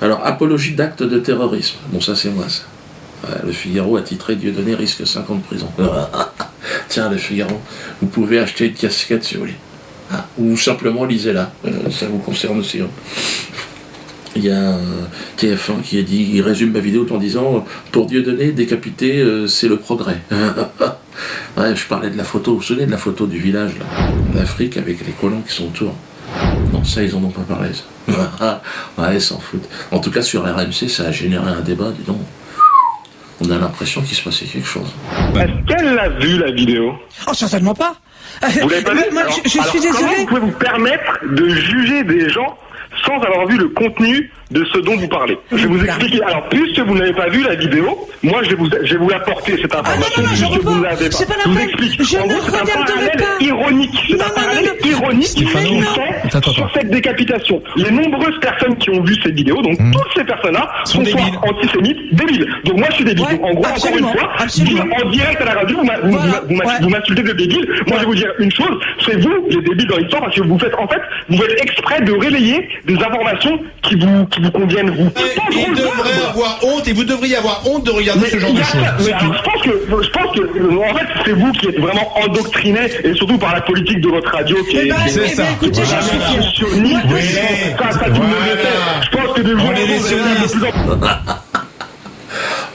Alors, apologie d'actes de terrorisme. Bon, ça, c'est moi, ça. Ouais, le Figaro a titré Dieudonné risque 5 ans de prison. Tiens, le Figaro, vous pouvez acheter une casquette si vous voulez. Ah, ou simplement lisez-la. Ça vous concerne aussi. Hein. Il y a un TF1 qui a dit, il résume ma vidéo en disant pour Dieudonné, décapité, c'est le progrès. Ouais, je parlais de la photo, vous vous souvenez de la photo du village là, d'Afrique avec les colons qui sont autour. Non, ça, ils en ont pas parlé, ça. Ouais, ils s'en foutent. En tout cas, sur RMC, ça a généré un débat, dis donc. On a l'impression qu'il se passait quelque chose. Est-ce qu'elle l'a vu, la vidéo? Oh, certainement pas. Vous l'avez pas vu? Moi, je suis désolé. Comment vous pouvez vous permettre de juger des gens sans avoir vu le contenu de ce dont vous parlez? Je vais vous expliquer. Alors, puisque vous n'avez pas vu la vidéo, moi, je vais vous apporter cette information puisque vous ne l'avez pas. Je vous explique. En gros, c'est un parallèle ironique. C'est un parallèle ironique qui fait sur cette décapitation. Les nombreuses personnes qui ont vu cette vidéo, donc toutes ces personnes-là, sont soit antisémites, débiles. Donc moi, je suis débile. Donc, en gros, encore une fois, en direct à la radio, vous m'insultez de débile. Moi, je vais vous dire une chose, c'est vous, les débiles dans l'histoire, parce que vous faites exprès de relayer des informations qui vous conviennent, vous. Il devrait avoir honte, et vous devriez avoir honte de regarder ce genre de choses. Je pense que, en fait, c'est vous qui êtes vraiment endoctriné, et surtout par la politique de votre radio qui est... C'est ça. Écoutez, je suis... Je pense que de vous... On est des sionistes.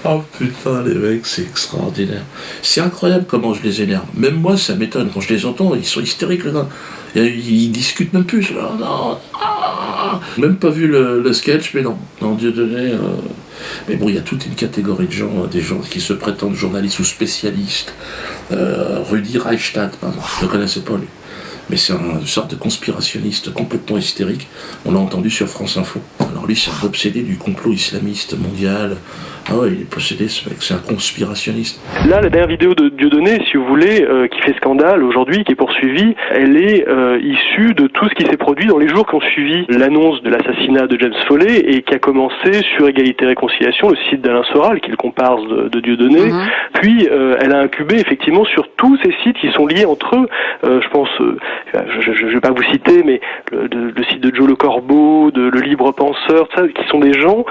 Oh putain, les mecs, c'est extraordinaire. C'est incroyable comment je les énerve. Même moi, ça m'étonne. Quand je les entends, ils sont hystériques, les gars. Ils discutent même plus. Non. Même pas vu le sketch, mais non. Non, Dieudonné. Mais bon, il y a toute une catégorie de gens, des gens qui se prétendent journalistes ou spécialistes. Rudi Reichstadt, par exemple. Je ne connaissais pas, lui. Mais c'est une sorte de conspirationniste complètement hystérique. On l'a entendu sur France Info. Alors lui, c'est un obsédé du complot islamiste mondial. Ah ouais, il est possédé, ce mec, c'est un conspirationniste. Là, la dernière vidéo de Dieudonné, si vous voulez, qui fait scandale aujourd'hui, qui est poursuivie, elle est issue de tout ce qui s'est produit dans les jours qui ont suivi l'annonce de l'assassinat de James Foley et qui a commencé sur Égalité et Réconciliation, le site d'Alain Soral, qui est le comparse de Dieudonné. Puis, elle a incubé effectivement sur tous ces sites qui sont liés entre eux. Je pense, je vais pas vous citer, mais le site de Joe Le Corbeau, le Libre Penseur, ça, qui sont des gens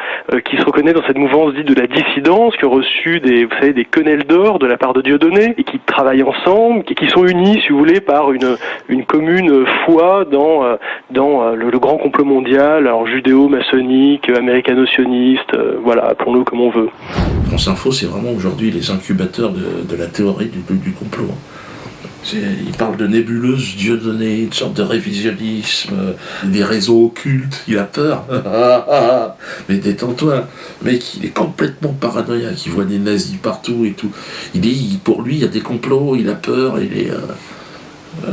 qui se reconnaissent dans cette mouvance dite de la dissidence, qui ont reçu des quenelles d'or de la part de Dieudonné et qui travaillent ensemble, qui sont unis, si vous voulez, par une commune foi dans le grand complot mondial, alors judéo-maçonnique, américano-sioniste, voilà, appelons-le comme on veut. France Info, c'est vraiment aujourd'hui les incubateurs de la théorie du complot. Il parle de nébuleuse Dieudonné, une sorte de révisionnisme, des réseaux occultes, il a peur. Mais détends-toi, mec, il est complètement paranoïaque, il voit des nazis partout et tout. Il dit, pour lui, il y a des complots, il a peur, il est...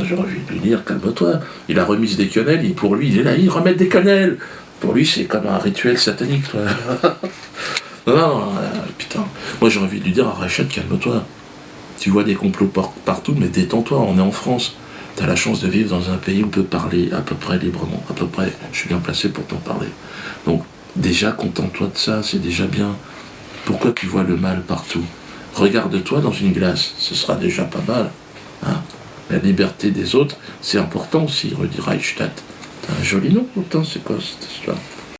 J'aurais envie de lui dire, calme-toi, il a remis des quenelles, et pour lui, il est là, il remet des quenelles. Pour lui, c'est comme un rituel satanique, toi. Non, putain, moi j'aurais envie de lui dire, Rachid, calme-toi. Tu vois des complots partout, mais détends-toi, on est en France. Tu as la chance de vivre dans un pays où on peut parler à peu près librement. À peu près, je suis bien placé pour t'en parler. Donc, déjà, contente-toi de ça, c'est déjà bien. Pourquoi tu vois le mal partout? Regarde-toi dans une glace, ce sera déjà pas mal. Hein, la liberté des autres, c'est important aussi, Rudi Reichstadt. T'as un joli nom, pourtant, c'est quoi cette histoire?